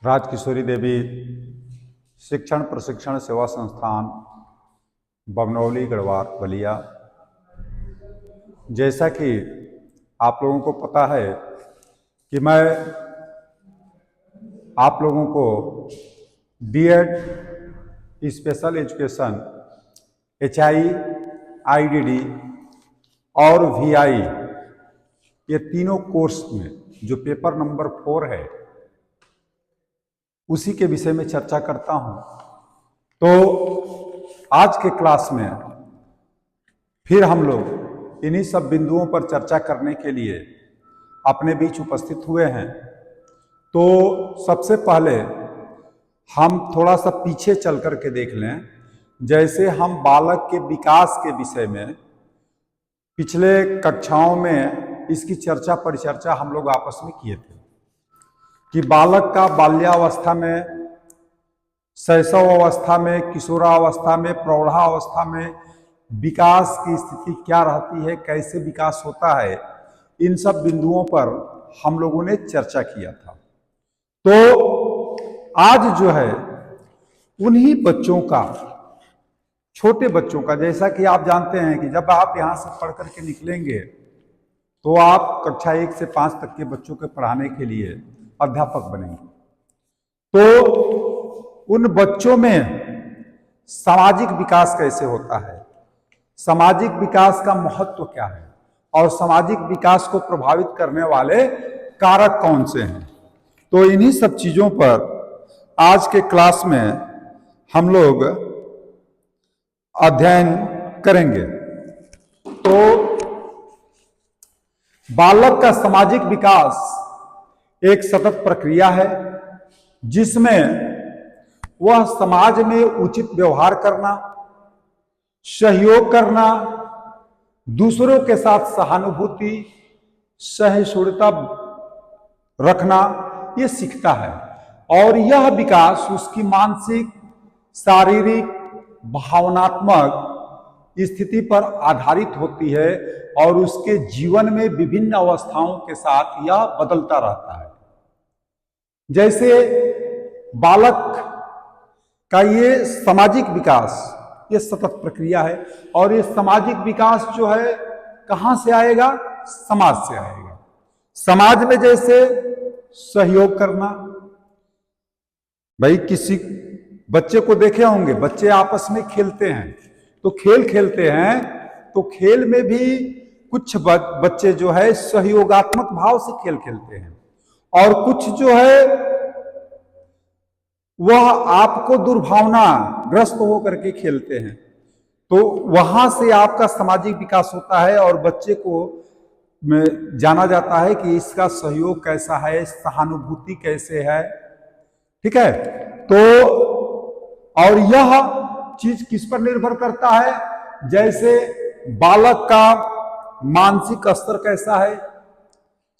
राजकिशोरी देवी शिक्षण प्रशिक्षण सेवा संस्थान बमनौली गढ़वाल बलिया। जैसा कि आप लोगों को पता है कि मैं आप लोगों को B Ed special education HI, IDD और VI ये तीनों कोर्स में जो पेपर नंबर 4 है उसी के विषय में चर्चा करता हूं। तो आज के क्लास में फिर हम लोग इन्हीं सब बिंदुओं पर चर्चा करने के लिए अपने बीच उपस्थित हुए हैं। तो सबसे पहले हम थोड़ा सा पीछे चल कर के देख लें। जैसे हम बालक के विकास के विषय में पिछले कक्षाओं में इसकी चर्चा परिचर्चा हम लोग आपस में किए थे कि बालक का बाल्यावस्था में, शैशव अवस्था में, किशोरावस्था में, प्रौढ़ावस्था में विकास की स्थिति क्या रहती है, कैसे विकास होता है, इन सब बिंदुओं पर हम लोगों ने चर्चा किया था। तो आज जो है उन्हीं बच्चों का, छोटे बच्चों का, जैसा कि आप जानते हैं कि जब आप यहां से पढ़ करके निकलेंगे तो आप कक्षा 1 से 5 तक के बच्चों के पढ़ाने के लिए अध्यापक बनेंगे। तो उन बच्चों में सामाजिक विकास कैसे होता है, सामाजिक विकास का महत्व क्या है और सामाजिक विकास को प्रभावित करने वाले कारक कौन से हैं, तो इन्हीं सब चीजों पर आज के क्लास में हम लोग अध्ययन करेंगे। तो बालक का सामाजिक विकास एक सतत प्रक्रिया है जिसमें वह समाज में उचित व्यवहार करना, सहयोग करना, दूसरों के साथ सहानुभूति, सहिष्णुता रखना ये सीखता है। और यह विकास उसकी मानसिक, शारीरिक, भावनात्मक स्थिति पर आधारित होती है और उसके जीवन में विभिन्न अवस्थाओं के साथ यह बदलता रहता है। जैसे बालक का ये सामाजिक विकास ये सतत प्रक्रिया है और ये सामाजिक विकास जो है कहां से आएगा, समाज से आएगा। समाज में जैसे सहयोग करना, भाई किसी बच्चे को देखे होंगे, बच्चे आपस में खेलते हैं तो खेल खेलते हैं तो खेल में भी कुछ बच्चे जो है सहयोगात्मक भाव से खेल खेलते हैं और कुछ जो है वह आपको दुर्भावना ग्रस्त होकर के खेलते हैं। तो वहां से आपका सामाजिक विकास होता है और बच्चे को जाना जाता है कि इसका सहयोग कैसा है, सहानुभूति कैसे है, ठीक है। तो और यह चीज किस पर निर्भर करता है, जैसे बालक का मानसिक स्तर कैसा है,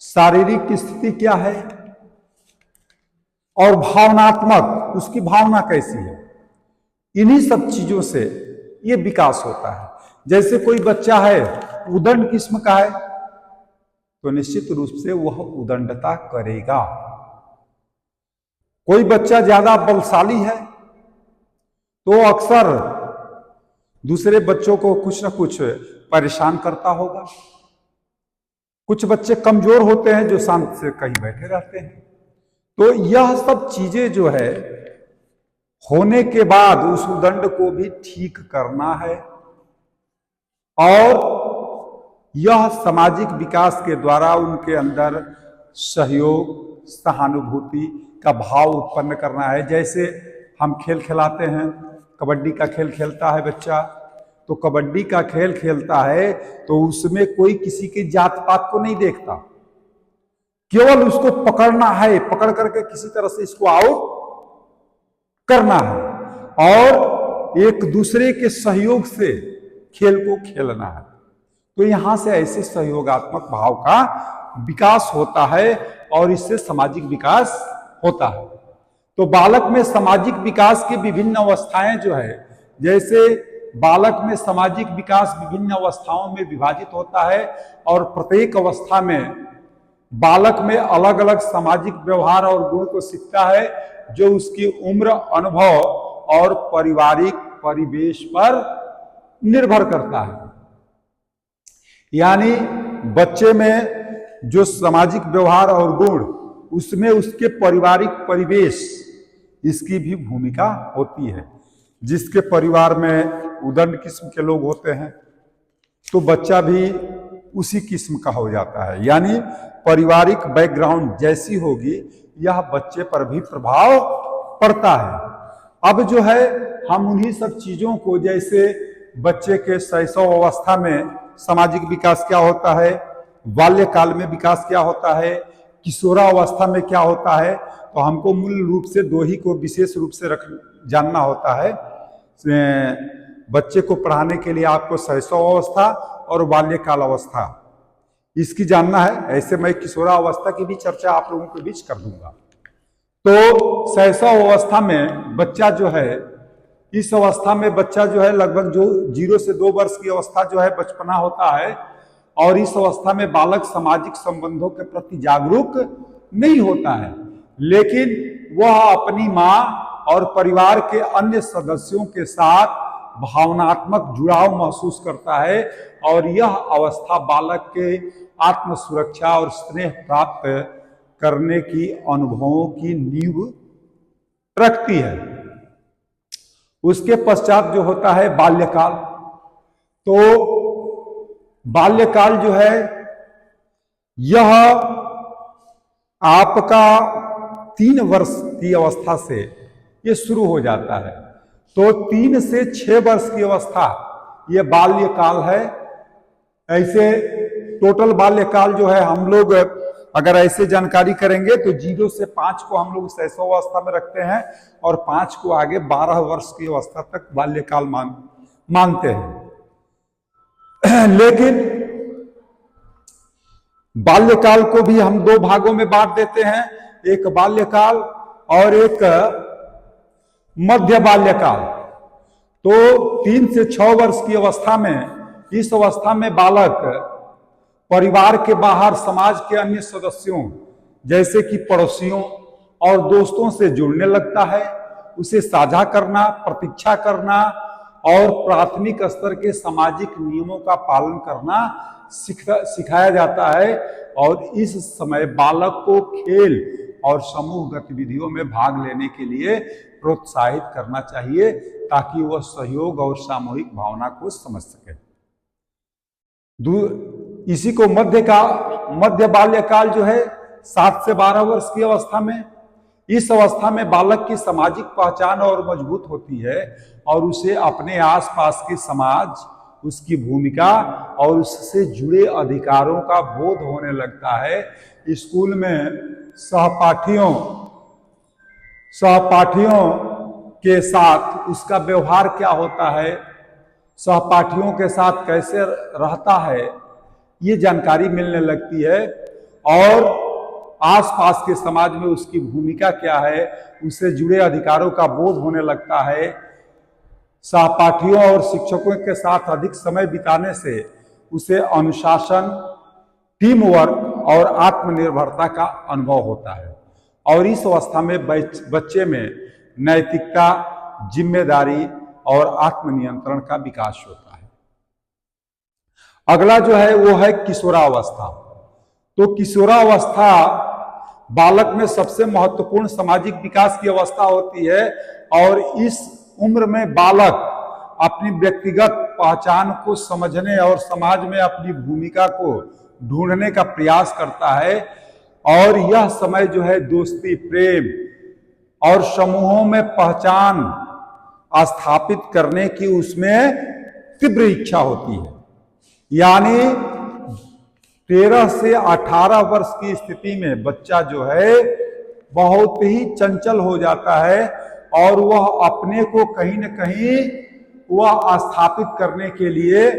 शारीरिक स्थिति क्या है और भावनात्मक उसकी भावना कैसी है, इन्हीं सब चीजों से ये विकास होता है। जैसे कोई बच्चा है उदंड किस्म का है तो निश्चित रूप से वह उदंडता करेगा। कोई बच्चा ज्यादा बलशाली है तो अक्सर दूसरे बच्चों को कुछ ना कुछ परेशान करता होगा। कुछ बच्चे कमजोर होते हैं जो शांत से कहीं बैठे रहते हैं। तो यह सब चीजें जो है होने के बाद उस उदंड को भी ठीक करना है और यह सामाजिक विकास के द्वारा उनके अंदर सहयोग, सहानुभूति का भाव उत्पन्न करना है। जैसे हम खेल खिलाते हैं, कबड्डी का खेल खेलता है बच्चा, तो कबड्डी का खेल खेलता है तो उसमें कोई किसी की जात पात को नहीं देखता, केवल उसको पकड़ना है, पकड़ करके किसी तरह से इसको आउट करना है और एक दूसरे के सहयोग से खेल को खेलना है। तो यहां से ऐसे सहयोगात्मक भाव का विकास होता है और इससे सामाजिक विकास होता है। तो बालक में सामाजिक विकास की विभिन्न अवस्थाएं जो है, जैसे बालक में सामाजिक विकास विभिन्न अवस्थाओं में विभाजित होता है और प्रत्येक अवस्था में बालक में अलग अलग सामाजिक व्यवहार और गुण को सीखता है, जो उसकी उम्र, अनुभव और पारिवारिक परिवेश पर निर्भर करता है। यानी बच्चे में जो सामाजिक व्यवहार और गुण, उसमें उसके पारिवारिक परिवेश, इसकी भी भूमिका होती है। जिसके परिवार में उदंड किस्म के लोग होते हैं तो बच्चा भी उसी किस्म का हो जाता है। यानी पारिवारिक बैकग्राउंड जैसी होगी, यह बच्चे पर भी प्रभाव पड़ता है। अब जो है हम उन्हीं सब चीजों को, जैसे बच्चे के शैशव अवस्था में सामाजिक विकास क्या होता है, बाल्यकाल में विकास क्या होता है, किशोरावस्था में क्या होता है, तो हमको मूल रूप से दो ही को विशेष रूप से जानना होता है। बच्चे को पढ़ाने के लिए आपको शैशव अवस्था और बाल्यकाल अवस्था, इसकी जानना है। ऐसे मैं किशोरावस्था की भी चर्चा आप लोगों के बीच कर दूंगा। तो शैशव अवस्था में बच्चा जो है, इस अवस्था में बच्चा जो है लगभग जो 0 से 2 वर्ष की अवस्था जो है बचपना होता है, और इस अवस्था में बालक सामाजिक संबंधों के प्रति जागरूक नहीं होता है, लेकिन वह अपनी मां और परिवार के अन्य सदस्यों के साथ भावनात्मक जुड़ाव महसूस करता है, और यह अवस्था बालक के आत्म सुरक्षा और स्नेह प्राप्त करने की अनुभवों की नींव रखती है। उसके पश्चात जो होता है बाल्यकाल। तो बाल्यकाल जो है, यह आपका 3 वर्ष की अवस्था से ये शुरू हो जाता है। तो 3 से 6 वर्ष की अवस्था ये बाल्यकाल है। ऐसे टोटल बाल्यकाल जो है, हम लोग अगर ऐसे जानकारी करेंगे तो 0 से 5 को हम लोग शैशव अवस्था में रखते हैं, और 5 को आगे 12 वर्ष की अवस्था तक बाल्यकाल मानते हैं। लेकिन बाल्यकाल को भी हम 2 भागों में बांट देते हैं, एक बाल्यकाल और एक मध्य बाल्यकाल। तो 3 से 6 वर्ष की अवस्था में, इस अवस्था में बालक परिवार के बाहर समाज के अन्य सदस्यों जैसे कि पड़ोसियों और दोस्तों से जुड़ने लगता है। उसे साझा करना, प्रतीक्षा करना और प्राथमिक स्तर के सामाजिक नियमों का पालन करना सिखाया जाता है। और इस समय बालक को खेल और समूह गतिविधियों में भाग लेने के लिए प्रोत्साहित करना चाहिए, ताकि वह सहयोग और सामूहिक भावना को समझ सके। इसी को मध्य बाल्यकाल जो है 7 से 12 वर्ष की अवस्था में, इस अवस्था में बालक की सामाजिक पहचान और मजबूत होती है, और उसे अपने आसपास के समाज, उसकी भूमिका और उससे जुड़े अधिकारों का बोध होने लगता है। स्कूल में सहपाठियों के साथ उसका व्यवहार क्या होता है, सहपाठियों के साथ कैसे रहता है, ये जानकारी मिलने लगती है, और आसपास के समाज में उसकी भूमिका क्या है, उससे जुड़े अधिकारों का बोध होने लगता है। सहपाठियों और शिक्षकों के साथ अधिक समय बिताने से उसे अनुशासन, टीम वर्क और आत्मनिर्भरता का अनुभव होता है, और इस अवस्था में बच्चे में नैतिकता, जिम्मेदारी और आत्मनियंत्रण का विकास होता है। अगला जो है वो है किशोरावस्था। तो किशोरावस्था बालक में सबसे महत्वपूर्ण सामाजिक विकास की अवस्था होती है, और इस उम्र में बालक अपनी व्यक्तिगत पहचान को समझने और समाज में अपनी भूमिका को ढूंढने का प्रयास करता है। और यह समय जो है दोस्ती, प्रेम और समूहों में पहचान स्थापित करने की उसमें तीव्र इच्छा होती है। यानी 13 से 18 वर्ष की स्थिति में बच्चा जो है बहुत ही चंचल हो जाता है, और वह अपने को कहीं न कहीं वह स्थापित करने के लिए,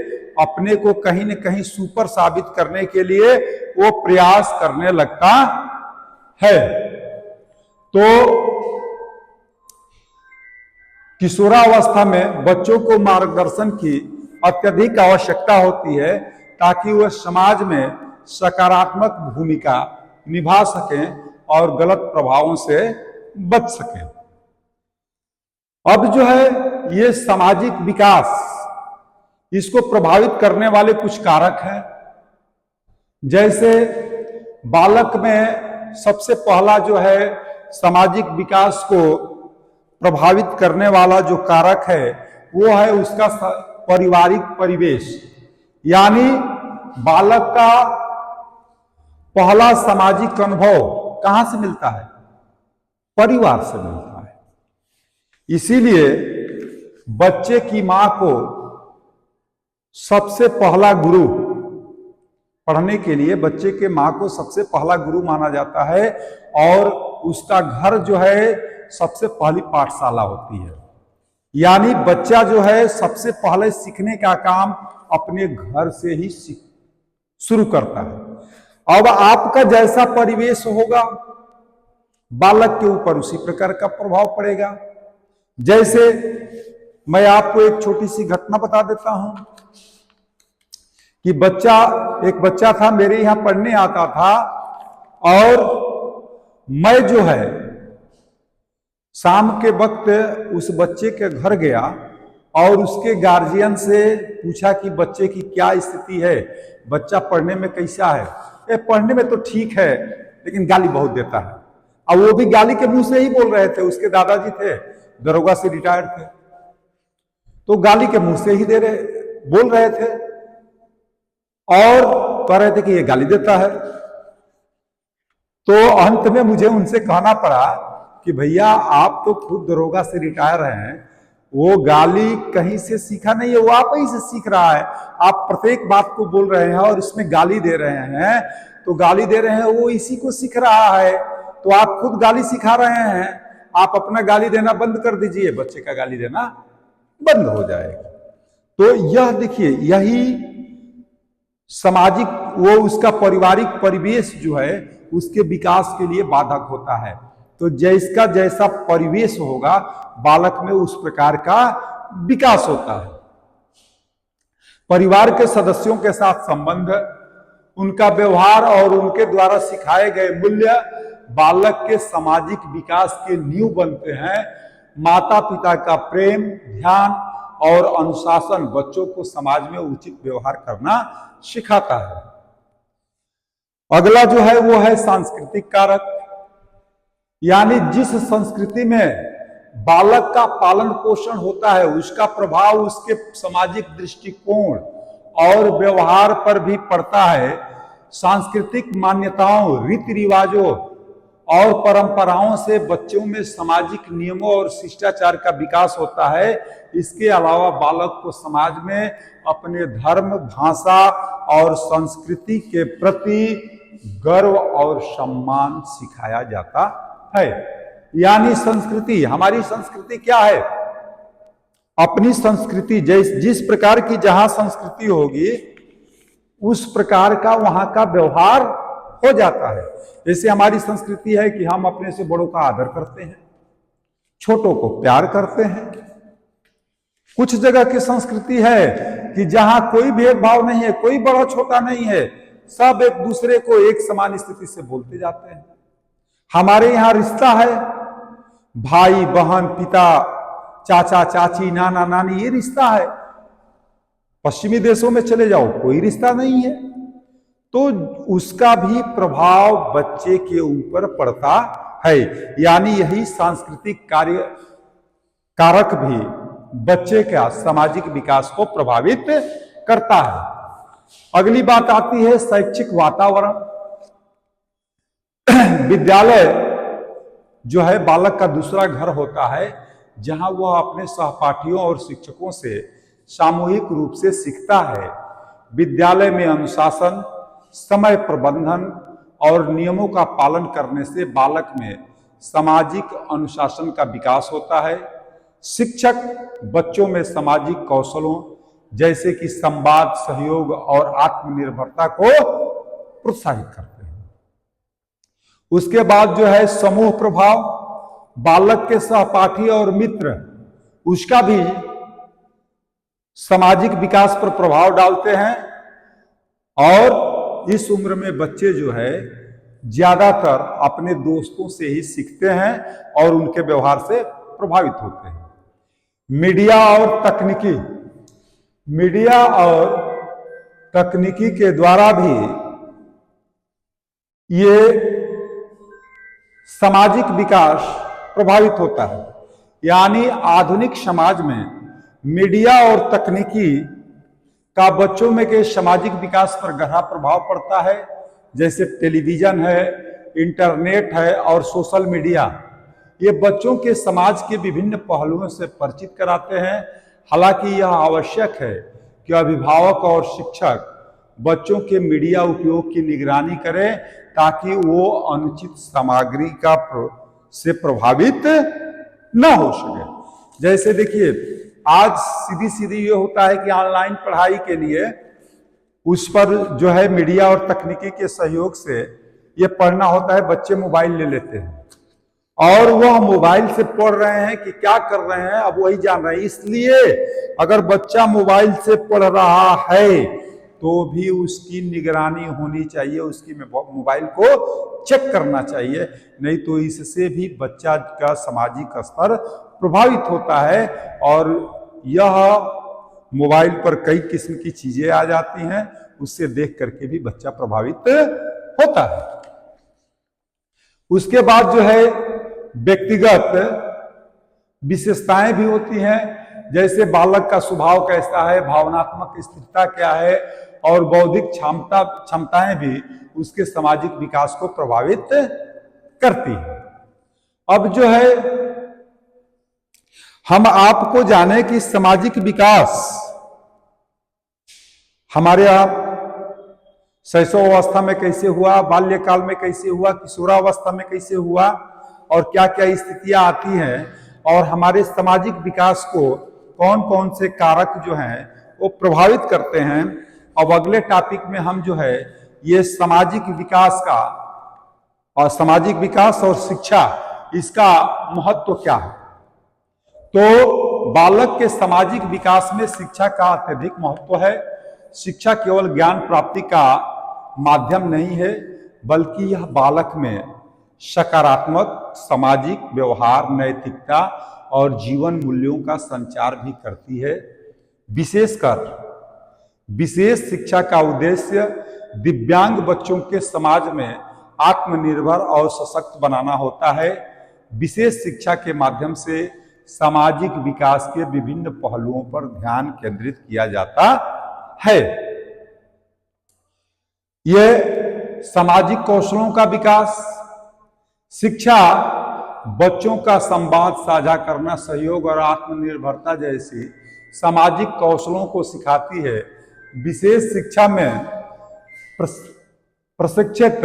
अपने को कहीं न कहीं सुपर साबित करने के लिए वो प्रयास करने लगता है। तो किशोरावस्था में बच्चों को मार्गदर्शन की अत्यधिक आवश्यकता होती है, ताकि वह समाज में सकारात्मक भूमिका निभा सकें और गलत प्रभावों से बच सकें। अब जो है ये सामाजिक विकास, इसको प्रभावित करने वाले कुछ कारक हैं। जैसे बालक में सबसे पहला जो है सामाजिक विकास को प्रभावित करने वाला जो कारक है वो है उसका पारिवारिक परिवेश। यानी बालक का पहला सामाजिक अनुभव कहां से मिलता है? परिवार से मिलता है। इसीलिए बच्चे की मां को सबसे पहला गुरु, पढ़ने के लिए बच्चे के मां को सबसे पहला गुरु माना जाता है और उसका घर जो है सबसे पहली पाठशाला होती है। यानी बच्चा जो है सबसे पहले सीखने का काम अपने घर से ही शुरू करता है। अब आपका जैसा परिवेश होगा बालक के ऊपर उसी प्रकार का प्रभाव पड़ेगा। जैसे मैं आपको एक छोटी सी घटना बता देता हूं कि एक बच्चा था, मेरे यहां पढ़ने आता था और मैं जो है शाम के वक्त उस बच्चे के घर गया और उसके गार्जियन से पूछा कि बच्चे की क्या स्थिति है, बच्चा पढ़ने में कैसा है? पढ़ने में तो ठीक है लेकिन गाली बहुत देता है। और वो भी गाली के मुंह से ही बोल रहे थे। उसके दादाजी थे, दरोगा से रिटायर्ड थे, तो गाली के मुंह से ही बोल रहे थे और कह रहे थे कि ये गाली देता है। तो अंत में मुझे उनसे कहना पड़ा कि भैया आप तो खुद दरोगा से रिटायर हैं, वो गाली कहीं से सीखा नहीं है, वो आप ही से सीख रहा है। आप प्रत्येक बात को बोल रहे हैं और इसमें गाली दे रहे हैं, तो गाली दे रहे हैं वो इसी को सीख रहा है, तो आप खुद गाली सिखा रहे हैं। आप अपना गाली देना बंद कर दीजिए, बच्चे का गाली देना बंद हो जाएगा। तो यह देखिए, यही सामाजिक वो उसका पारिवारिक परिवेश जो है उसके विकास के लिए बाधक होता है। तो जिसका जैसा परिवेश होगा बालक में उस प्रकार का विकास होता है। परिवार के सदस्यों के साथ संबंध, उनका व्यवहार और उनके द्वारा सिखाए गए मूल्य बालक के सामाजिक विकास के नींव बनते हैं। माता पिता का प्रेम, ध्यान और अनुशासन बच्चों को समाज में उचित व्यवहार करना सिखाता है। अगला जो है वो है सांस्कृतिक कारक। यानी जिस संस्कृति में बालक का पालन पोषण होता है उसका प्रभाव उसके सामाजिक दृष्टिकोण और व्यवहार पर भी पड़ता है। सांस्कृतिक मान्यताओं, रीति रिवाजों और परंपराओं से बच्चों में सामाजिक नियमों और शिष्टाचार का विकास होता है। इसके अलावा बालक को समाज में अपने धर्म, भाषा और संस्कृति के प्रति गर्व और सम्मान सिखाया जाता है। यानी संस्कृति, हमारी संस्कृति क्या है? अपनी संस्कृति जिस प्रकार की जहां संस्कृति होगी उस प्रकार का वहां का व्यवहार हो जाता है। जैसे हमारी संस्कृति है कि हम अपने से बड़ों का आदर करते हैं, छोटों को प्यार करते हैं। कुछ जगह की संस्कृति है कि जहां कोई भेदभाव नहीं है, कोई बड़ा छोटा नहीं है, सब एक दूसरे को एक समान स्थिति से बोलते जाते हैं। हमारे यहां रिश्ता है भाई बहन, पिता चाचा चाची, नाना नानी, ये रिश्ता है। पश्चिमी देशों में चले जाओ, कोई रिश्ता नहीं है। तो उसका भी प्रभाव बच्चे के ऊपर पड़ता है। यानी यही सांस्कृतिक कारक भी बच्चे का सामाजिक विकास को प्रभावित करता है। अगली बात आती है शैक्षिक वातावरण। विद्यालय जो है बालक का दूसरा घर होता है, जहां वह अपने सहपाठियों और शिक्षकों से सामूहिक रूप से सीखता है। विद्यालय में अनुशासन, समय प्रबंधन और नियमों का पालन करने से बालक में सामाजिक अनुशासन का विकास होता है। शिक्षक बच्चों में सामाजिक कौशलों जैसे कि संवाद, सहयोग और आत्मनिर्भरता को प्रोत्साहित करते हैं। उसके बाद जो है समूह प्रभाव, बालक के सहपाठी और मित्र उसका भी सामाजिक विकास पर प्रभाव डालते हैं। और इस उम्र में बच्चे जो है ज्यादातर अपने दोस्तों से ही सीखते हैं और उनके व्यवहार से प्रभावित होते हैं। मीडिया और तकनीकी के द्वारा भी ये सामाजिक विकास प्रभावित होता है। यानी आधुनिक समाज में मीडिया और तकनीकी का बच्चों में के सामाजिक विकास पर गहरा प्रभाव पड़ता है। जैसे टेलीविजन है, इंटरनेट है और सोशल मीडिया, ये बच्चों के समाज के विभिन्न पहलुओं से परिचित कराते हैं। हालांकि यह आवश्यक है कि अभिभावक और शिक्षक बच्चों के मीडिया उपयोग की निगरानी करें ताकि वो अनुचित सामग्री से प्रभावित न हो सके। जैसे देखिए, आज सीधी ये होता है कि ऑनलाइन पढ़ाई के लिए उस पर जो है मीडिया और तकनीकी के सहयोग से ये पढ़ना होता है। बच्चे मोबाइल ले लेते हैं और वह मोबाइल से पढ़ रहे हैं कि क्या कर रहे हैं अब वही जान रहे हैं। इसलिए अगर बच्चा मोबाइल से पढ़ रहा है तो भी उसकी निगरानी होनी चाहिए, उसकी मोबाइल को चेक करना चाहिए, नहीं तो इससे भी बच्चा का सामाजिक स्तर प्रभावित होता है और यह मोबाइल पर कई किस्म की चीजें आ जाती हैं, उससे देख करके भी बच्चा प्रभावित होता है। उसके बाद जो है व्यक्तिगत विशेषताएं भी होती हैं, जैसे बालक का स्वभाव कैसा है, भावनात्मक स्थिरता क्या है और बौद्धिक क्षमताएं भी उसके सामाजिक विकास को प्रभावित करती है। अब जो है हम आपको जाने कि सामाजिक विकास हमारे आप शैशव अवस्था में कैसे हुआ, बाल्यकाल में कैसे हुआ, किशोरावस्था में कैसे हुआ और क्या क्या स्थितियां आती हैं और हमारे सामाजिक विकास को कौन कौन से कारक जो हैं वो प्रभावित करते हैं। अब अगले टॉपिक में हम जो है ये सामाजिक विकास और शिक्षा, इसका महत्व क्या है। तो बालक के सामाजिक विकास में शिक्षा का अत्यधिक महत्व है। शिक्षा केवल ज्ञान प्राप्ति का माध्यम नहीं है, बल्कि यह बालक में सकारात्मक सामाजिक व्यवहार, नैतिकता और जीवन मूल्यों का संचार भी करती है। विशेष शिक्षा का उद्देश्य दिव्यांग बच्चों के समाज में आत्मनिर्भर और सशक्त बनाना होता है। विशेष शिक्षा के माध्यम से सामाजिक विकास के विभिन्न पहलुओं पर ध्यान केंद्रित किया जाता है। यह सामाजिक कौशलों का विकास, शिक्षा बच्चों का संवाद साझा करना, सहयोग और आत्मनिर्भरता जैसी सामाजिक कौशलों को सिखाती है। विशेष शिक्षा में प्रशिक्षित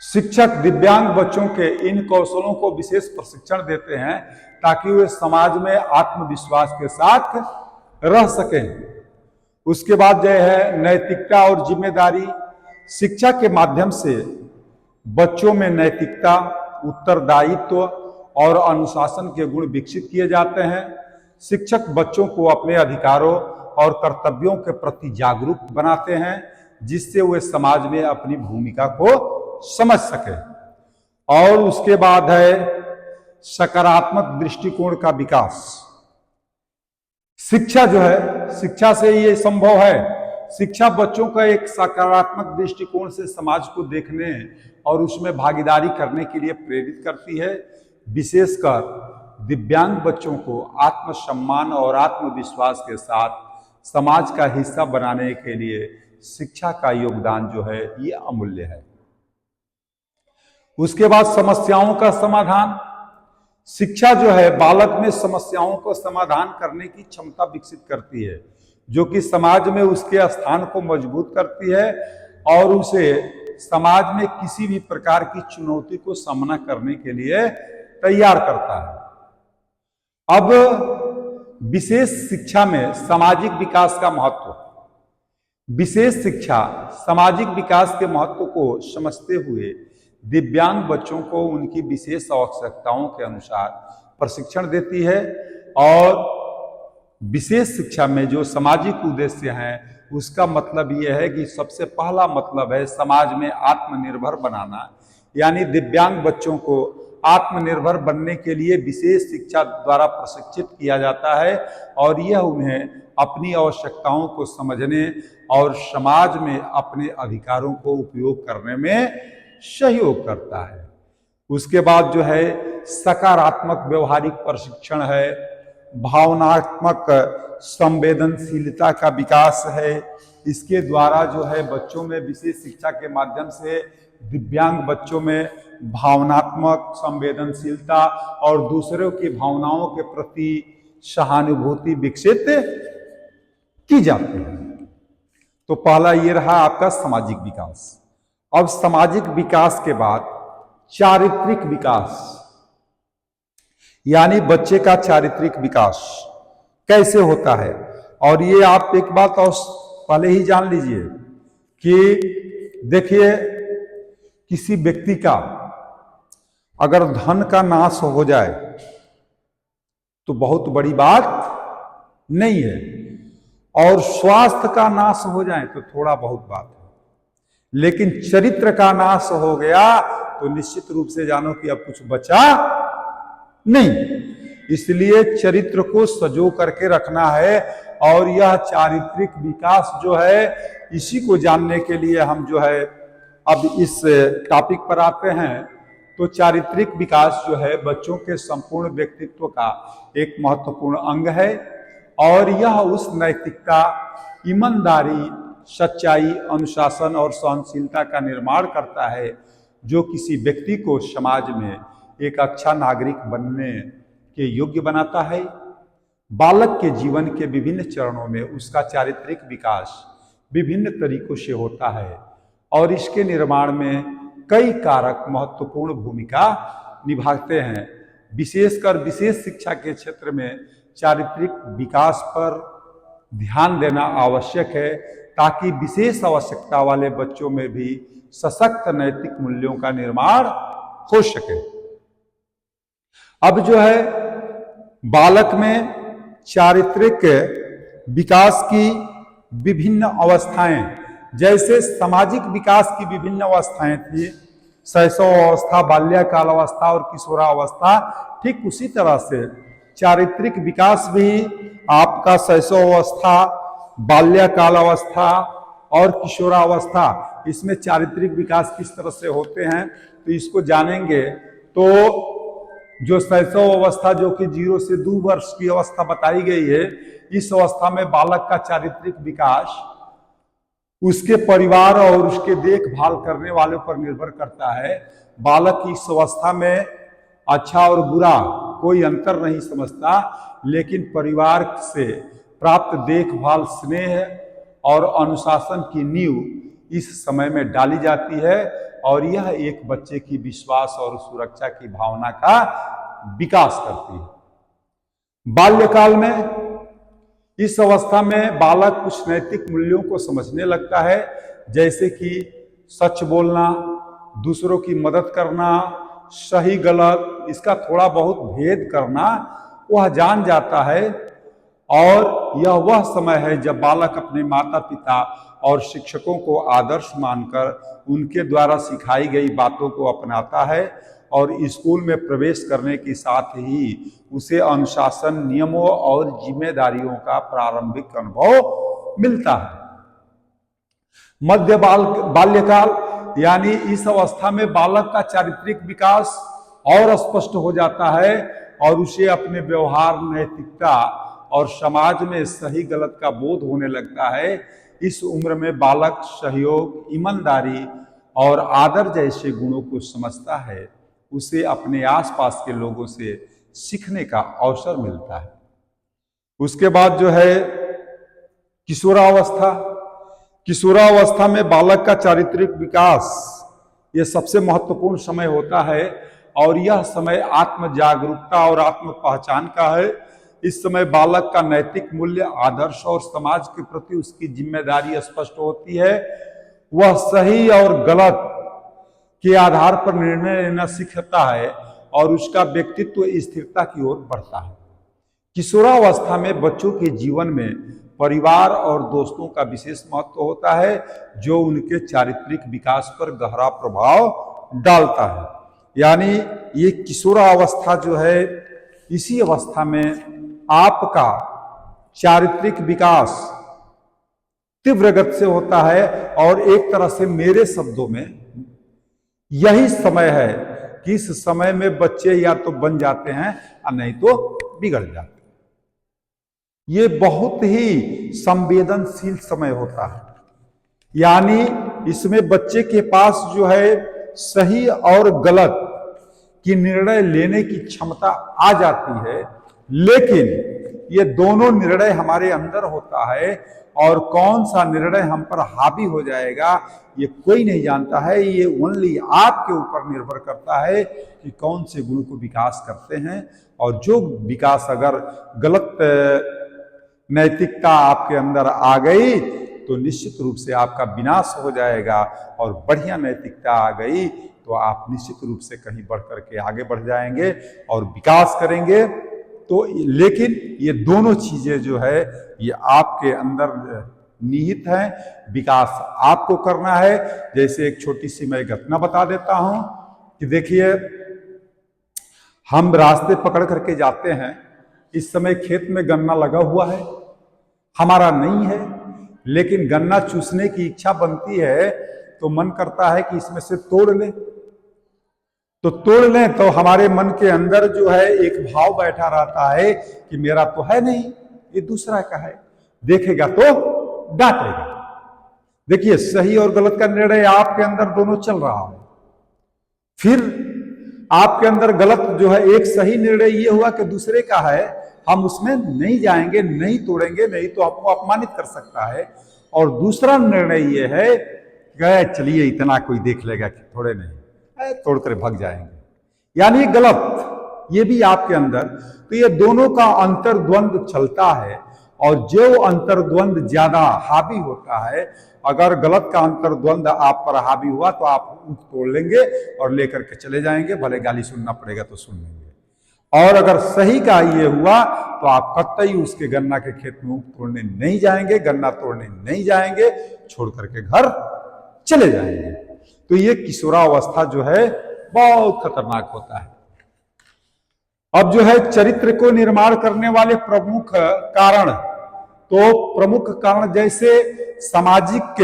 शिक्षक दिव्यांग बच्चों के इन कौशलों को विशेष प्रशिक्षण देते हैं ताकि वे समाज में आत्मविश्वास के साथ रह सकें। उसके बाद जो है नैतिकता और जिम्मेदारी। शिक्षा के माध्यम से बच्चों में नैतिकता, उत्तरदायित्व और अनुशासन के गुण विकसित किए जाते हैं। शिक्षक बच्चों को अपने अधिकारों और कर्तव्यों के प्रति जागरूक बनाते हैं, जिससे वे समाज में अपनी भूमिका को समझ सके। और उसके बाद है सकारात्मक दृष्टिकोण का विकास। शिक्षा जो है, शिक्षा से ये संभव है। शिक्षा बच्चों का एक सकारात्मक दृष्टिकोण से समाज को देखने और उसमें भागीदारी करने के लिए प्रेरित करती है। विशेषकर दिव्यांग बच्चों को आत्मसम्मान और आत्मविश्वास के साथ समाज का हिस्सा बनाने के लिए शिक्षा का योगदान जो है ये अमूल्य है। उसके बाद समस्याओं का समाधान। शिक्षा जो है बालक में समस्याओं को समाधान करने की क्षमता विकसित करती है, जो कि समाज में उसके स्थान को मजबूत करती है और उसे समाज में किसी भी प्रकार की चुनौती को सामना करने के लिए तैयार करता है। अब विशेष शिक्षा में सामाजिक विकास का महत्व। विशेष शिक्षा सामाजिक विकास के महत्व को समझते हुए दिव्यांग बच्चों को उनकी विशेष आवश्यकताओं के अनुसार प्रशिक्षण देती है और विशेष शिक्षा में जो सामाजिक उद्देश्य हैं उसका मतलब यह है कि सबसे पहला मतलब है समाज में आत्मनिर्भर बनाना, यानी दिव्यांग बच्चों को आत्मनिर्भर बनने के लिए विशेष शिक्षा द्वारा प्रशिक्षित किया जाता है और यह उन्हें अपनी आवश्यकताओं को समझने और समाज में अपने अधिकारों को उपयोग करने में सहयोग करता है। उसके बाद जो है सकारात्मक व्यवहारिक प्रशिक्षण है, भावनात्मक संवेदनशीलता का विकास है। इसके द्वारा जो है बच्चों में विशेष शिक्षा के माध्यम से दिव्यांग बच्चों में भावनात्मक संवेदनशीलता और दूसरों की भावनाओं के प्रति सहानुभूति विकसित की जाती है। तो पहला ये रहा आपका सामाजिक विकास। अब सामाजिक विकास के बाद चारित्रिक विकास, यानी बच्चे का चारित्रिक विकास कैसे होता है। और ये आप एक बात और पहले ही जान लीजिए कि देखिए, किसी व्यक्ति का अगर धन का नाश हो जाए तो बहुत बड़ी बात नहीं है, और स्वास्थ्य का नाश हो जाए तो थोड़ा बहुत बात है, लेकिन चरित्र का नाश हो गया तो निश्चित रूप से जानो कि अब कुछ बचा नहीं। इसलिए चरित्र को सजो करके रखना है, और यह चारित्रिक विकास जो है इसी को जानने के लिए हम जो है अब इस टॉपिक पर आते हैं। तो चारित्रिक विकास जो है बच्चों के संपूर्ण व्यक्तित्व का एक महत्वपूर्ण अंग है, और यह उस नैतिकता, ईमानदारी, सच्चाई, अनुशासन और सहनशीलता का निर्माण करता है जो किसी व्यक्ति को समाज में एक अच्छा नागरिक बनने के योग्य बनाता है। बालक के जीवन के विभिन्न चरणों में उसका चारित्रिक विकास विभिन्न तरीकों से होता है, और इसके निर्माण में कई कारक महत्वपूर्ण भूमिका निभाते हैं। विशेषकर विशेष शिक्षा के क्षेत्र में चारित्रिक विकास पर ध्यान देना आवश्यक है, ताकि विशेष आवश्यकता वाले बच्चों में भी सशक्त नैतिक मूल्यों का निर्माण हो सके। अब जो है बालक में चारित्रिक विकास की विभिन्न अवस्थाएं, जैसे सामाजिक विकास की विभिन्न अवस्थाएं थी, शैशव अवस्था, बाल्यकाल अवस्था और किशोरावस्था, ठीक उसी तरह से चारित्रिक विकास भी आपका शैशव अवस्था, बाल्यकाल अवस्था और किशोरावस्था, इसमें चारित्रिक विकास किस तरह से होते हैं तो इसको जानेंगे। तो जो शैशव अवस्था जो कि 0 से 2 वर्ष की अवस्था बताई गई है, इस अवस्था में बालक का चारित्रिक विकास उसके परिवार और उसके देखभाल करने वालों पर निर्भर करता है। बालक इस अवस्था में अच्छा और बुरा कोई अंतर नहीं समझता, लेकिन परिवार से प्राप्त देखभाल, स्नेह और अनुशासन की नींव इस समय में डाली जाती है, और यह एक बच्चे की विश्वास और सुरक्षा की भावना का विकास करती है। बाल्यकाल में इस अवस्था में बालक कुछ नैतिक मूल्यों को समझने लगता है, जैसे कि सच बोलना, दूसरों की मदद करना, सही गलत इसका थोड़ा बहुत भेद करना वह जान जाता है। और यह वह समय है जब बालक अपने माता पिता और शिक्षकों को आदर्श मानकर उनके द्वारा सिखाई गई बातों को अपनाता है, और स्कूल में प्रवेश करने के साथ ही उसे अनुशासन, नियमों और जिम्मेदारियों का प्रारंभिक अनुभव मिलता है। मध्य बाल्यकाल, यानी इस अवस्था में बालक का चारित्रिक विकास और स्पष्ट हो जाता है, और उसे अपने व्यवहार, नैतिकता और समाज में सही गलत का बोध होने लगता है। इस उम्र में बालक सहयोग, ईमानदारी और आदर जैसे गुणों को समझता है। उसे अपने आसपास के लोगों से सीखने का अवसर मिलता है। उसके बाद जो है किशोरावस्था। किशोरावस्था में बालक का चारित्रिक विकास ये सबसे महत्वपूर्ण समय होता है, और यह समय आत्म जागरूकता और आत्म पहचान का है। इस समय बालक का नैतिक मूल्य, आदर्श और समाज के प्रति उसकी जिम्मेदारी स्पष्ट होती है। वह सही और गलत के आधार पर निर्णय लेना सीखता है, और उसका व्यक्तित्व स्थिरता की ओर बढ़ता है। किशोरावस्था में बच्चों के जीवन में परिवार और दोस्तों का विशेष महत्व होता है, जो उनके चारित्रिक विकास पर गहरा प्रभाव डालता है। यानी ये किशोरावस्था जो है, इसी अवस्था में आपका चारित्रिक विकास तीव्र गति से होता है, और एक तरह से मेरे शब्दों में यही समय है कि इस समय में बच्चे या तो बन जाते हैं और नहीं तो बिगड़ जाते हैं। ये बहुत ही संवेदनशील समय होता है, यानी इसमें बच्चे के पास जो है सही और गलत की निर्णय लेने की क्षमता आ जाती है, लेकिन ये दोनों निर्णय हमारे अंदर होता है, और कौन सा निर्णय हम पर हावी हो जाएगा ये कोई नहीं जानता है। ये ओनली आपके ऊपर निर्भर करता है कि कौन से गुण को विकास करते हैं, और जो विकास अगर गलत नैतिकता आपके अंदर आ गई तो निश्चित रूप से आपका विनाश हो जाएगा, और बढ़िया नैतिकता आ गई तो आप निश्चित रूप से कहीं बढ़ करके आगे बढ़ जाएंगे और विकास करेंगे। तो लेकिन ये दोनों चीजें जो है ये आपके अंदर निहित हैं, विकास आपको करना है। जैसे एक छोटी सी मैं घटना बता देता हूं कि देखिए, हम रास्ते पकड़ करके जाते हैं, इस समय खेत में गन्ना लगा हुआ है, हमारा नहीं है, लेकिन गन्ना चूसने की इच्छा बनती है, तो मन करता है कि इसमें से तोड़ लें। तो तोड़ लें तो हमारे मन के अंदर जो है एक भाव बैठा रहता है कि मेरा तो है नहीं, ये दूसरा का है, देखेगा तो डांटेगा। देखिए, सही और गलत का निर्णय आपके अंदर दोनों चल रहा है। फिर आपके अंदर गलत जो है, एक सही निर्णय ये हुआ कि दूसरे का है, हम उसमें नहीं जाएंगे, नहीं तोड़ेंगे, नहीं तो आपको अपमानित कर सकता है। और दूसरा निर्णय ये है कि चलिए इतना कोई देख लेगा कि थोड़े नहीं, तोड़कर भाग जाएंगे, यानी गलत, ये भी आपके अंदर। तो ये दोनों का अंतर्द्वंद चलता है, और जो अंतर्द्वंद ज्यादा हावी होता है, अगर गलत का अंतर्द्वंद आप पर हावी हुआ तो आप तोड़ लेंगे और लेकर के चले जाएंगे, भले गाली सुनना पड़ेगा तो सुन लेंगे। और अगर सही का ये हुआ तो आप कतई उसके गन्ना के खेत में तोड़ने नहीं जाएंगे, गन्ना तोड़ने नहीं जाएंगे, छोड़ करके घर चले जाएंगे। तो ये किशोरावस्था जो है बहुत खतरनाक होता है। अब जो है चरित्र को निर्माण करने वाले प्रमुख कारण, तो प्रमुख कारण जैसे सामाजिक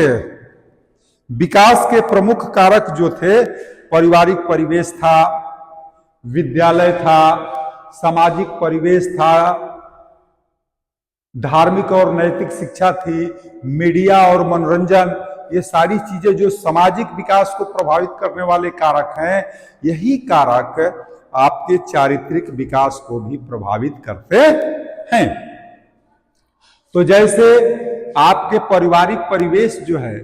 विकास के प्रमुख कारक जो थे, पारिवारिक परिवेश था, विद्यालय था, सामाजिक परिवेश था, धार्मिक और नैतिक शिक्षा थी, मीडिया और मनोरंजन, ये सारी चीजें जो सामाजिक विकास को प्रभावित करने वाले कारक हैं, यही कारक आपके चारित्रिक विकास को भी प्रभावित करते हैं। तो जैसे आपके पारिवारिक परिवेश जो है,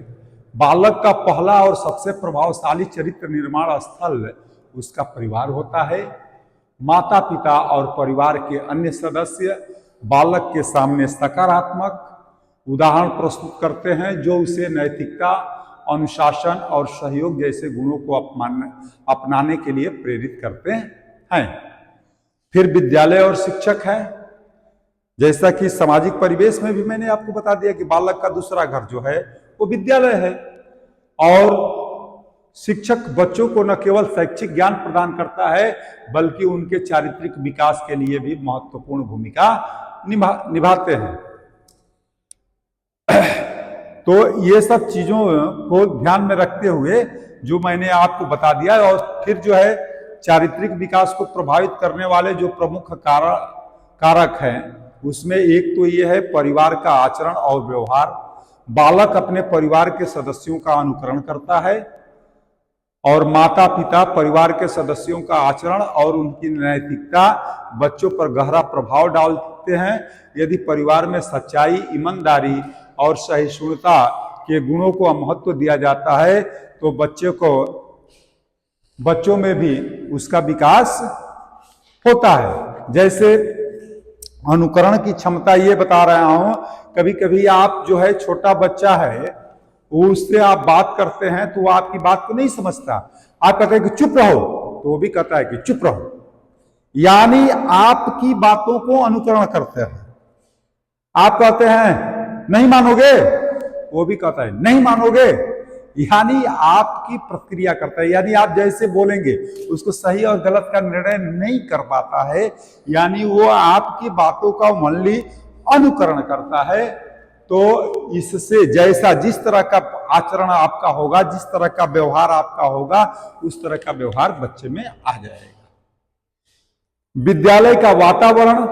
बालक का पहला और सबसे प्रभावशाली चरित्र निर्माण स्थल उसका परिवार होता है। माता पिता और परिवार के अन्य सदस्य बालक के सामने सकारात्मक उदाहरण प्रस्तुत करते हैं, जो उसे नैतिकता, अनुशासन और सहयोग जैसे गुणों को अपनाने के लिए प्रेरित करते हैं। फिर विद्यालय और शिक्षक हैं। जैसा कि सामाजिक परिवेश में भी मैंने आपको बता दिया कि बालक का दूसरा घर जो है वो विद्यालय है, और शिक्षक बच्चों को न केवल शैक्षिक ज्ञान प्रदान करता है, बल्कि उनके चारित्रिक विकास के लिए भी महत्वपूर्ण भूमिका निभाते हैं। तो ये सब चीजों को ध्यान में रखते हुए जो मैंने आपको बता दिया, और फिर जो है चारित्रिक विकास को प्रभावित करने वाले जो प्रमुख कारक हैं, उसमें एक तो ये है परिवार का आचरण और व्यवहार। बालक अपने परिवार के सदस्यों का अनुकरण करता है, और माता पिता परिवार के सदस्यों का आचरण और उनकी नैतिकता बच्चों पर गहरा प्रभाव डालते हैं। यदि परिवार में सच्चाई, ईमानदारी और सहिष्णुता के गुणों को महत्व दिया जाता है, तो बच्चों में भी उसका विकास होता है। जैसे अनुकरण की क्षमता, ये बता रहा हूं, कभी कभी आप जो है छोटा बच्चा है, उससे आप बात करते हैं तो वो आपकी बात को नहीं समझता, आप कहते हैं कि चुप रहो, तो वो भी कहता है कि चुप रहो, यानी आपकी बातों को अनुकरण करते हैं। आप कहते हैं नहीं मानोगे, वो भी कहता है नहीं मानोगे। यानी आपकी प्रतिक्रिया करता है, यानी आप जैसे बोलेंगे उसको सही और गलत का निर्णय नहीं कर पाता है, यानी वो आपकी बातों का मनली अनुकरण करता है। तो इससे जैसा जिस तरह का आचरण आपका होगा, जिस तरह का व्यवहार आपका होगा, उस तरह का व्यवहार बच्चे में आ जाएगा। विद्यालय का वातावरण,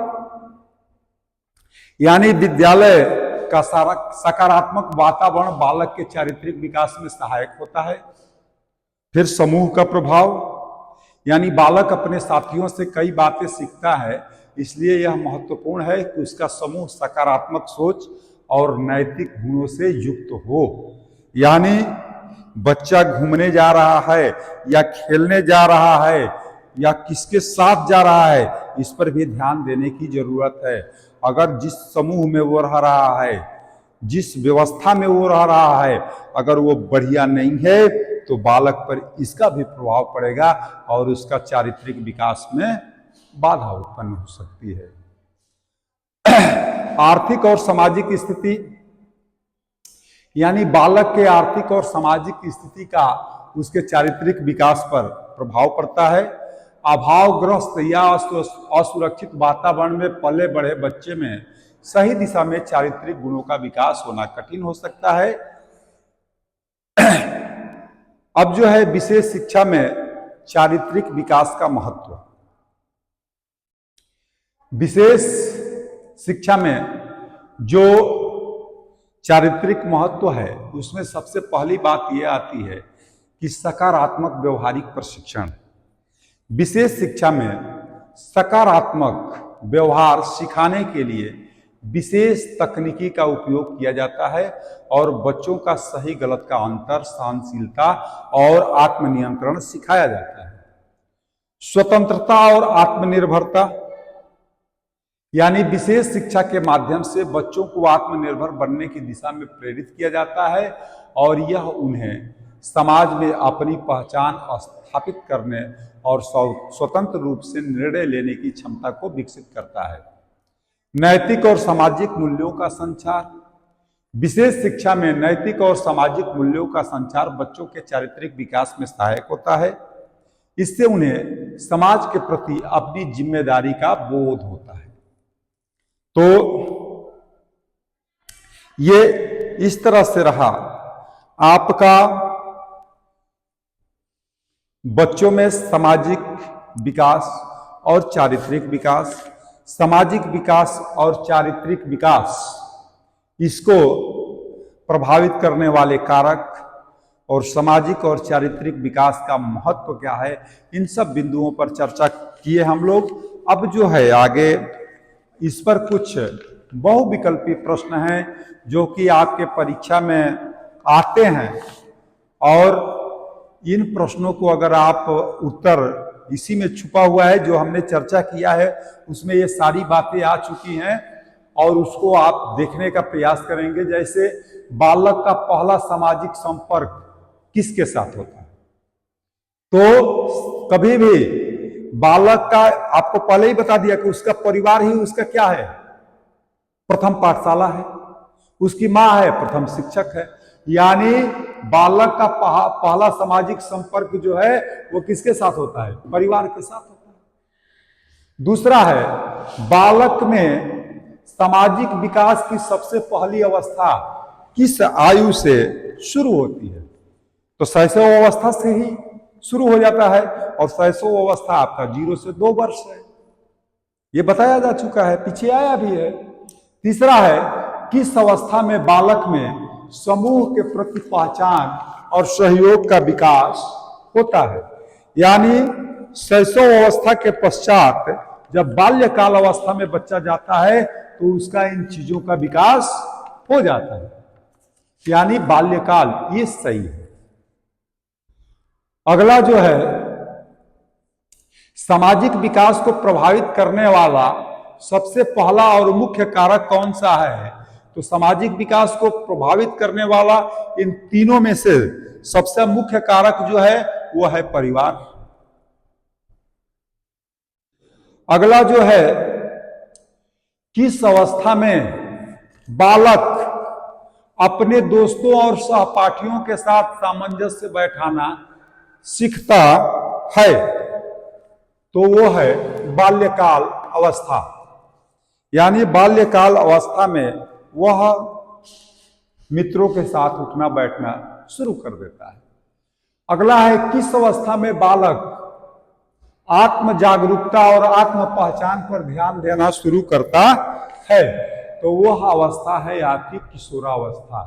यानी विद्यालय का सकारात्मक वातावरण बालक के चारित्रिक विकास में सहायक होता है। फिर समूह का प्रभाव, यानी बालक अपने साथियों से कई बातें सीखता है, इसलिए यह महत्वपूर्ण है कि उसका समूह सकारात्मक सोच और नैतिक गुणों से युक्त हो। यानी बच्चा घूमने जा रहा है या खेलने जा रहा है या किसके साथ जा रहा है, इस पर भी ध्यान देने की जरूरत है। अगर जिस समूह में वो रह रहा है, जिस व्यवस्था में वो रह रहा है, अगर वो बढ़िया नहीं है तो बालक पर इसका भी प्रभाव पड़ेगा और उसका चारित्रिक विकास में बाधा उत्पन्न हो सकती है। आर्थिक और सामाजिक स्थिति, यानी बालक के आर्थिक और सामाजिक स्थिति का उसके चारित्रिक विकास पर प्रभाव पड़ता है। अभावग्रस्त या असुरक्षित वातावरण में पले बढ़े बच्चे में सही दिशा में चारित्रिक गुणों का विकास होना कठिन हो सकता है। अब जो है विशेष शिक्षा में चारित्रिक विकास का महत्व। विशेष शिक्षा में जो चारित्रिक महत्व है, उसमें सबसे पहली बात यह आती है कि सकारात्मक व्यवहारिक प्रशिक्षण। विशेष शिक्षा में सकारात्मक व्यवहार सिखाने के लिए विशेष तकनीकी का उपयोग किया जाता है और बच्चों का सही गलत का अंतर, सहनशीलता और आत्मनियंत्रण सिखाया जाता है। स्वतंत्रता और आत्मनिर्भरता, यानी विशेष शिक्षा के माध्यम से बच्चों को आत्मनिर्भर बनने की दिशा में प्रेरित किया जाता है और यह उन्हें समाज में अपनी पहचान स्थापित करने और स्वतंत्र रूप से निर्णय लेने की क्षमता को विकसित करता है। नैतिक और सामाजिक मूल्यों का संचार। विशेष शिक्षा में नैतिक और सामाजिक मूल्यों का संचार बच्चों के चारित्रिक विकास में सहायक होता है। इससे उन्हें समाज के प्रति अपनी जिम्मेदारी का बोध होता है। तो ये इस तरह से रहा आपका बच्चों में सामाजिक विकास और चारित्रिक विकास। सामाजिक विकास और चारित्रिक विकास, इसको प्रभावित करने वाले कारक और सामाजिक और चारित्रिक विकास का महत्व क्या है, इन सब बिंदुओं पर चर्चा किए हम लोग। अब जो है आगे इस पर कुछ बहुविकल्पी प्रश्न हैं जो कि आपके परीक्षा में आते हैं और इन प्रश्नों को अगर आप उत्तर इसी में छुपा हुआ है जो हमने चर्चा किया है, उसमें ये सारी बातें आ चुकी हैं और उसको आप देखने का प्रयास करेंगे। जैसे बालक का पहला सामाजिक संपर्क किसके साथ होता है, तो कभी भी बालक का, आपको पहले ही बता दिया कि उसका परिवार ही उसका क्या है, प्रथम पाठशाला है, उसकी मां है, प्रथम शिक्षक है। यानी बालक का पहला सामाजिक संपर्क जो है वो किसके साथ होता है, परिवार के साथ होता है। दूसरा है, बालक में सामाजिक विकास की सबसे पहली अवस्था किस आयु से शुरू होती है, तो शैशव अवस्था से ही शुरू हो जाता है और शैशव अवस्था आपका 0 से 2 वर्ष है, ये बताया जा चुका है, पीछे आया भी है। तीसरा है, किस अवस्था में बालक में समूह के प्रति पहचान और सहयोग का विकास होता है। यानी शैशव अवस्था के पश्चात जब बाल्यकाल अवस्था में बच्चा जाता है तो उसका इन चीजों का विकास हो जाता है, यानी बाल्यकाल ये सही है। अगला जो है, सामाजिक विकास को प्रभावित करने वाला सबसे पहला और मुख्य कारक कौन सा है, तो सामाजिक विकास को प्रभावित करने वाला इन तीनों में से सबसे मुख्य कारक जो है वो है परिवार। अगला जो है, किस अवस्था में बालक अपने दोस्तों और सहपाठियों के साथ सामंजस्य बैठाना सीखता है, तो वो है बाल्यकाल अवस्था। यानी बाल्यकाल अवस्था में वह मित्रों के साथ उठना बैठना शुरू कर देता है। अगला है किस अवस्था में बालक आत्म जागरूकता और आत्म पहचान पर ध्यान देना शुरू करता है, तो वह अवस्था है आपकी किशोरावस्था।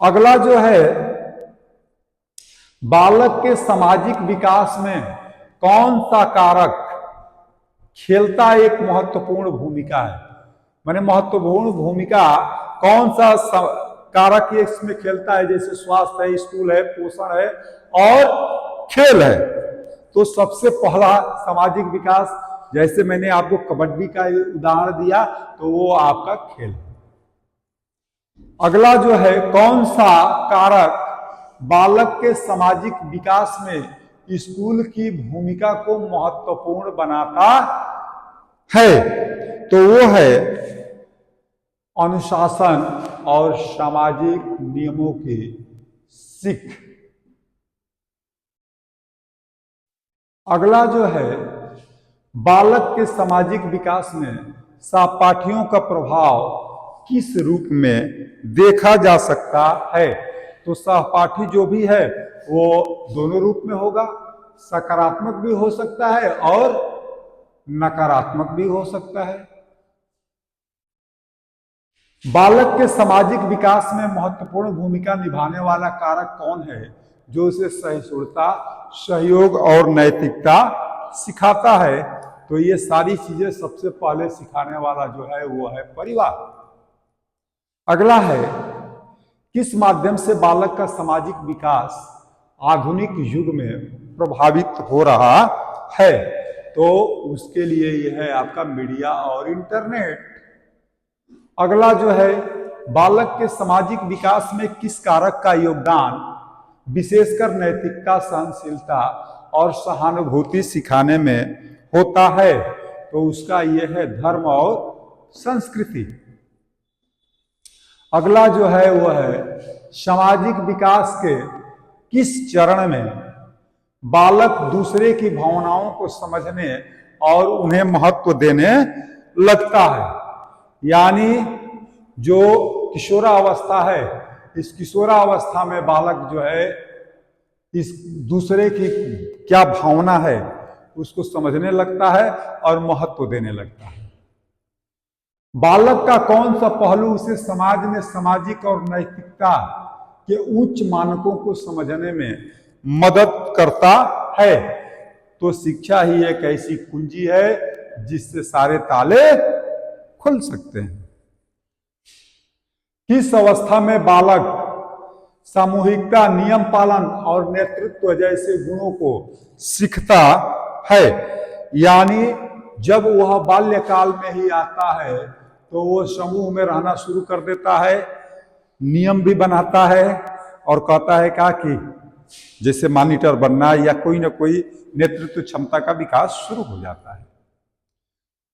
अगला जो है बालक के सामाजिक विकास में कौन सा कारक खेलता एक महत्वपूर्ण भूमिका है, माने महत्वपूर्ण भूमिका कौन सा कारक इसमें खेलता है, जैसे स्वास्थ्य है, स्कूल है, पोषण है और खेल है। तो सबसे पहला सामाजिक विकास, जैसे मैंने आपको कबड्डी का उदाहरण दिया, तो वो आपका खेल है। अगला जो है कौन सा कारक बालक के सामाजिक विकास में स्कूल की भूमिका को महत्वपूर्ण बनाता है, तो वो है अनुशासन और सामाजिक नियमों की सीख। अगला जो है बालक के सामाजिक विकास में सहपाठियों का प्रभाव किस रूप में देखा जा सकता है, तो सहपाठी जो भी है वो दोनों रूप में होगा, सकारात्मक भी हो सकता है और नकारात्मक भी हो सकता है। बालक के सामाजिक विकास में महत्वपूर्ण भूमिका निभाने वाला कारक कौन है, जो उसे सहिष्णुता, सहयोग और नैतिकता सिखाता है, तो ये सारी चीजें सबसे पहले सिखाने वाला जो है वो है परिवार। अगला है किस माध्यम से बालक का सामाजिक विकास आधुनिक युग में प्रभावित हो रहा है, तो उसके लिए यह है आपका मीडिया और इंटरनेट। अगला जो है बालक के सामाजिक विकास में किस कारक का योगदान विशेषकर नैतिकता, सहनशीलता और सहानुभूति सिखाने में होता है, तो उसका यह है धर्म और संस्कृति। अगला जो है वह है सामाजिक विकास के किस चरण में बालक दूसरे की भावनाओं को समझने और उन्हें महत्व देने लगता है। यानी जो किशोरावस्था है, इस किशोरावस्था में बालक जो है इस दूसरे की क्या भावना है उसको समझने लगता है और महत्व देने लगता है। बालक का कौन सा पहलू उसे समाज में सामाजिक और नैतिकता के उच्च मानकों को समझने में मदद करता है, तो शिक्षा ही एक ऐसी कुंजी है जिससे सारे ताले खुल सकते हैं। किस अवस्था में बालक सामूहिकता, नियम पालन और नेतृत्व जैसे गुणों को सीखता है, यानी जब वह बाल्यकाल में ही आता है तो वो समूह में रहना शुरू कर देता है, नियम भी बनाता है और कहता है क्या कि जैसे मॉनिटर बनना या कोई ना कोई नेतृत्व क्षमता का विकास शुरू हो जाता है।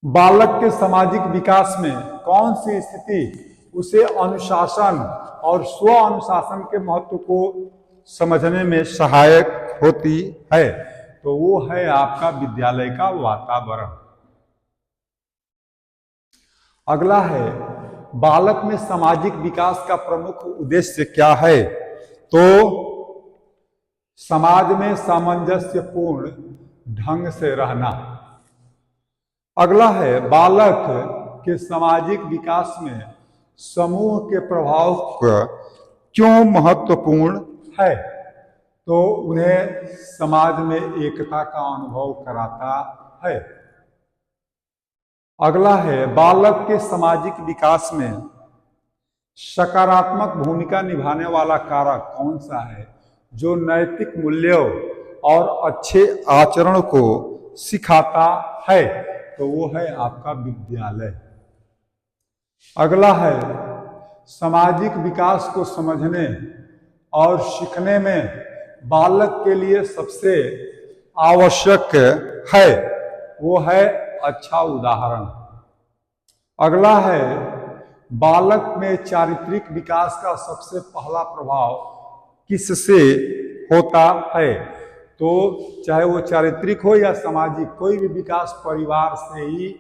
बालक के सामाजिक विकास में कौन सी स्थिति उसे अनुशासन और स्व अनुशासन के महत्व को समझने में सहायक होती है, तो वो है आपका विद्यालय का वातावरण। अगला है बालक में सामाजिक विकास का प्रमुख उद्देश्य क्या है, तो समाज में सामंजस्यपूर्ण ढंग से रहना। अगला है बालक के सामाजिक विकास में समूह के प्रभाव क्यों महत्वपूर्ण है, तो उन्हें समाज में एकता का अनुभव कराता है। अगला है बालक के सामाजिक विकास में सकारात्मक भूमिका निभाने वाला कारक कौन सा है, जो नैतिक मूल्यों और अच्छे आचरण को सिखाता है, तो वो है आपका विद्यालय। अगला है सामाजिक विकास को समझने और सीखने में बालक के लिए सबसे आवश्यक है, वो है अच्छा उदाहरण। अगला है बालक में चारित्रिक विकास का सबसे पहला प्रभाव किससे होता है? तो चाहे वो चारित्रिक हो या सामाजिक, कोई भी विकास परिवार से ही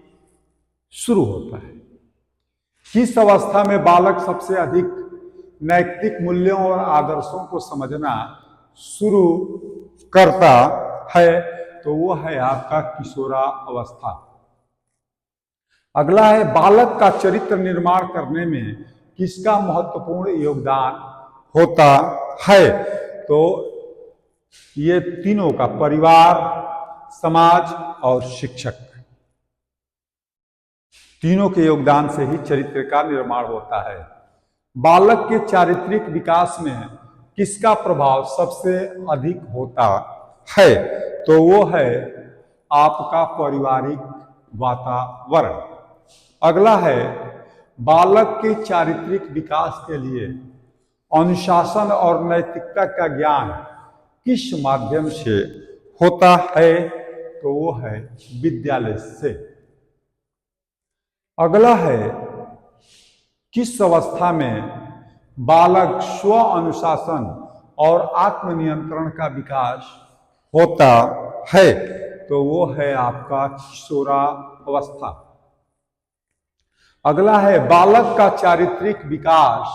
शुरू होता है। किस अवस्था में बालक सबसे अधिक नैतिक मूल्यों और आदर्शों को समझना शुरू करता है? तो वो है आपका किशोरावस्था। अगला है बालक का चरित्र निर्माण करने में किसका महत्वपूर्ण योगदान होता है? तो ये तीनों का, परिवार, समाज और शिक्षक, तीनों के योगदान से ही चरित्र का निर्माण होता है। बालक के चारित्रिक विकास में किसका प्रभाव सबसे अधिक होता है? तो वो है आपका पारिवारिक वातावरण। अगला है बालक के चारित्रिक विकास के लिए अनुशासन और नैतिकता का ज्ञान किस माध्यम से होता है? तो वो है विद्यालय से। अगला है किस अवस्था में बालक स्व अनुशासन और आत्मनियंत्रण का विकास होता है? तो वो है आपका किशोरावस्था। अगला है बालक का चारित्रिक विकास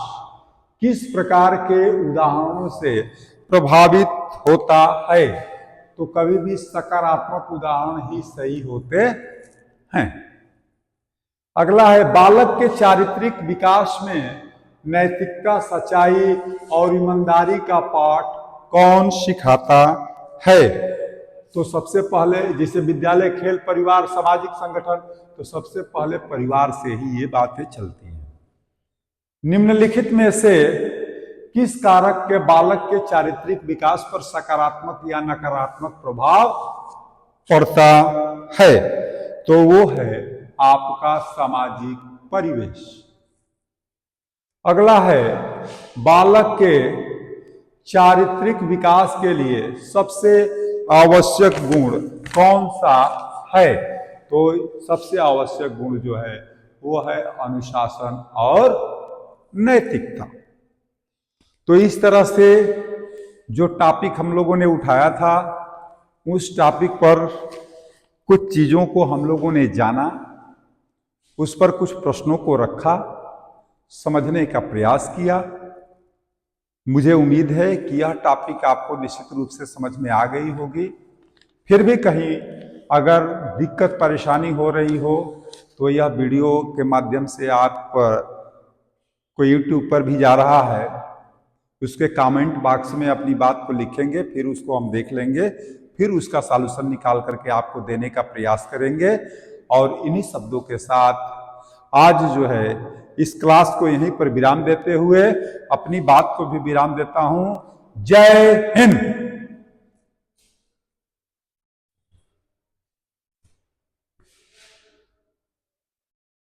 किस प्रकार के उदाहरणों से प्रभावित होता है? तो कभी भी सकारात्मक उदाहरण ही सही होते हैं। अगला है बालक के चारित्रिक विकास में नैतिकता, सच्चाई और ईमानदारी का पाठ कौन सिखाता है? तो सबसे पहले, जैसे विद्यालय, खेल, परिवार, सामाजिक संगठन, तो सबसे पहले परिवार से ही ये बातें चलती हैं। निम्नलिखित में से किस कारक के बालक के चारित्रिक विकास पर सकारात्मक या नकारात्मक प्रभाव पड़ता है? तो वो है आपका सामाजिक परिवेश। अगला है बालक के चारित्रिक विकास के लिए सबसे आवश्यक गुण कौन सा है? तो सबसे आवश्यक गुण जो है वो है अनुशासन और नैतिकता। तो इस तरह से जो टॉपिक हम लोगों ने उठाया था, उस टॉपिक पर कुछ चीज़ों को हम लोगों ने जाना, उस पर कुछ प्रश्नों को रखा, समझने का प्रयास किया। मुझे उम्मीद है कि यह टॉपिक आपको निश्चित रूप से समझ में आ गई होगी। फिर भी कहीं अगर दिक्कत परेशानी हो रही हो तो यह वीडियो के माध्यम से आप कोई यूट्यूब पर भी जा रहा है, उसके कमेंट बॉक्स में अपनी बात को लिखेंगे, फिर उसको हम देख लेंगे, फिर उसका सॉल्यूशन निकाल करके आपको देने का प्रयास करेंगे। और इन्हीं शब्दों के साथ आज जो है इस क्लास को यहीं पर विराम देते हुए अपनी बात को भी विराम देता हूं। जय हिंद।